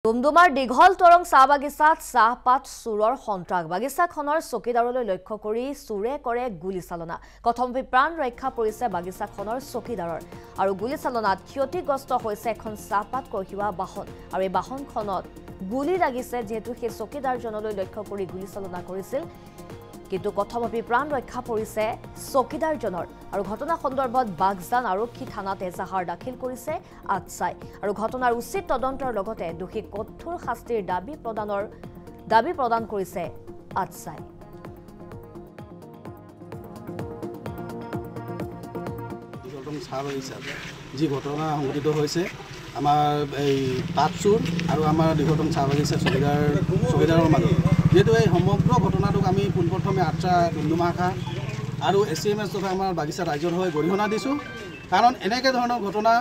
ডুমডুমাৰ দীঘল তৰং চাহ বাগিচাত চাহপাত চুৰৰ সন্ত্ৰাস বাগিচাখনৰ চকীদাৰলৈ লক্ষ্য কৰি চুৰে কৰে গুলীচালনা কথমপি প্ৰাণ ৰক্ষা পৰিছে বাগিচাখনৰ চকীদাৰৰ আৰু গুলীচালনাত ক্ষতিগ্ৰস্ত হৈছে এখন চাহপাত কঢ়িওৱা বাহন আৰু এই বাহনখনত গুলী লাগিছে যেহেতু সেই চকীদাৰজনলৈ লক্ষ্য কৰি গুলীচালনা কৰিছিল কিন্তু কথমপি প্ৰাণ ৰক্ষা পৰিছে চকীদাৰজনৰ আৰু ঘটনা সন্দৰ্ভত বাগজান আৰক্ষী থানাত এজাহাৰ দাখিল কৰিছে আটছাই আৰু ঘটনাৰ উচিত তদন্তৰ লগতে দোষী কঠোৰ শাস্তিৰ দাবী প্ৰদান কৰিছে আটছাই যি ঘটনা সংঘটিত হৈছে আমাৰ এই পাতচুৰ আৰু আমাৰ দীঘলতম চাহ বাগিচা চকীদাৰৰ মাজত যেহেতু এই সমগ্ৰ ঘটনাটোক আমি পোনপ্ৰথমে আটছা ডুমডুমা শাখা আৰু SCMS তথা আমাৰ বাগিচা ৰাইজৰ হৈ গৰিহণা দিছোঁ কাৰণ এনেকৈ ধৰণৰ ঘটনা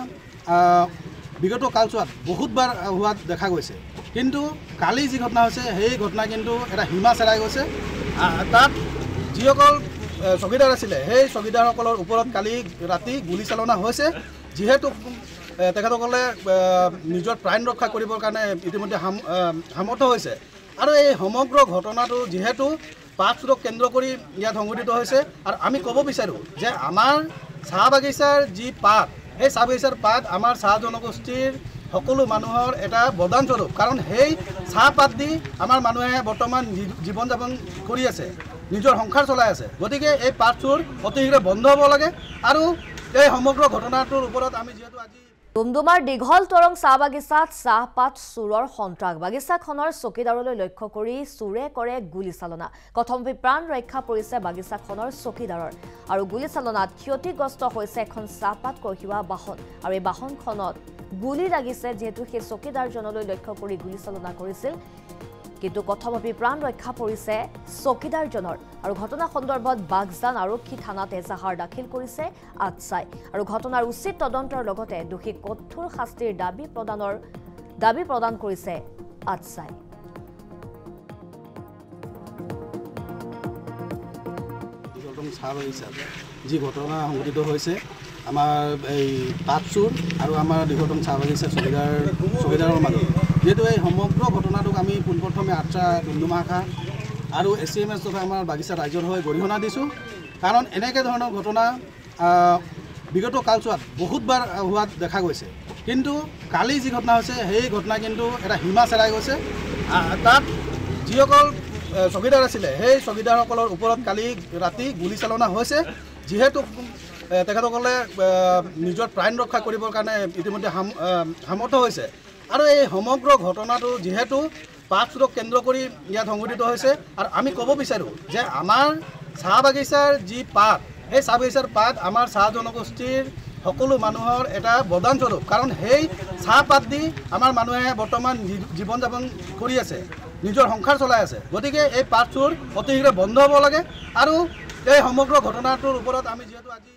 বিগত কালছোৱাত বহুতবাৰ হোৱা দেখা গৈছে কিন্তু কালি যি ঘটনা হৈছে সেই ঘটনা কিন্তু এটা সীমা চেৰাই গৈছে তাত যিসকল চকীদাৰ আছিলে সেই চকীদাৰসকলৰ ওপৰত কালি ৰাতি গুলীচালনা হৈছে যিহেতু তেখেতসকলে নিজৰ প্ৰাণ ৰক্ষা কৰিবৰ কাৰণে ইতিমধ্যে সামৰ্থ হৈছে আৰু এই সমগ্ৰ ঘটনাটো যেহেতু পাতচুৰক কেন্দ্ৰ কৰি ইয়াত সংঘটিত হৈছে আৰু আমি ক'ব বিচাৰোঁ যে আমাৰ চাহ বাগিচাৰ যি পাত সেই চাহ বাগিচাৰ পাত আমাৰ চাহ জনগোষ্ঠীৰ সকলো মানুহৰ এটা বৰদানস্বৰূপ কাৰণ সেই চাহপাত দি আমাৰ মানুহে বৰ্তমান জীৱন যাপন কৰি আছে নিজৰ সংসাৰ চলাই আছে গতিকে এই পাতচুৰ অতি শীঘ্ৰে বন্ধ হ'ব লাগে আৰু এই সমগ্ৰ ঘটনাটোৰ ওপৰত আমি যিহেতু আজি ডুমডুমাৰ দীঘল তৰং চাহ বাগিচাত চাহপাত চুৰৰ সন্ত্ৰাস বাগিচাখনৰ চকীদাৰলৈ লক্ষ্য কৰি চুৰে কৰে গুলীচালনা কথমপি প্ৰাণ ৰক্ষা পৰিছে বাগিচাখনৰ চকীদাৰৰ আৰু গুলীচালনাত ক্ষতিগ্ৰস্ত হৈছে এখন চাহপাত কঢ়িওৱা বাহন আৰু এই বাহনখনত গুলী লাগিছে যেহেতু সেই চকীদাৰজনলৈ লক্ষ্য কৰি গুলীচালনা কৰিছিল কিন্তু কথমপি প্ৰাণ ৰক্ষা পৰিছে চকীদাৰজনৰ আৰু ঘটনা সন্দৰ্ভত বাগজান আৰক্ষী থানাত এজাহাৰ দাখিল কৰিছে আটছাই আৰু ঘটনাৰ উচিত তদন্তৰ লগতে দোষী কঠোৰ শাস্তিৰ দাবী প্ৰদান কৰিছে আটছাই চাহ বাগিচা যি ঘটনা সংঘটিত হৈছে আমাৰ এই পাতচুৰ আৰু আমাৰ দীঘলতম চাহ বাগিচা চকীদাৰৰ মাজত যেহেতু এই সমগ্ৰ ঘটনাটোক আমি পোনপ্ৰথমে আটছা ডুমডুমা শাখা আৰু SCMS তথা আমাৰ বাগিচা ৰাইজৰ হৈ গৰিহণা দিছোঁ কাৰণ এনেকৈ ধৰণৰ ঘটনা বিগত কালছোৱাত বহুতবাৰ হোৱা দেখা গৈছে কিন্তু কালি যি ঘটনা হৈছে সেই ঘটনা কিন্তু এটা সীমা চেৰাই গৈছে তাত যিসকল চকীদাৰ আছিলে সেই চকীদাৰসকলৰ ওপৰত কালি ৰাতি গুলীচালনা হৈছে যিহেতু তেখেতসকলে নিজৰ প্ৰাণ ৰক্ষা কৰিবৰ কাৰণে ইতিমধ্যে সামৰ্থ হৈছে আৰু এই সমগ্ৰ ঘটনাটো যিহেতু পাতচুৰক কেন্দ্ৰ কৰি ইয়াত সংঘটিত হৈছে আৰু আমি ক'ব বিচাৰোঁ যে আমাৰ চাহ বাগিচাৰ যি পাত সেই চাহ বাগিচাৰ পাত আমাৰ চাহ জনগোষ্ঠীৰ সকলো মানুহৰ এটা বৰদানস্বৰূপ কাৰণ সেই চাহপাত দি আমাৰ মানুহে বৰ্তমান জীৱন যাপন কৰি আছে নিজৰ সংসাৰ চলাই আছে গতিকে এই পাতচুৰ অতি শীঘ্ৰে বন্ধ হ'ব লাগে আৰু এই সমগ্ৰ ঘটনাটোৰ ওপৰত আমি যিহেতু আজি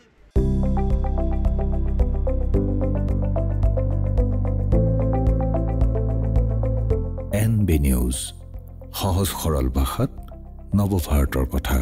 NB নিউজ সহজ সৰল ভাষাত নৱভাৰতৰ কথা।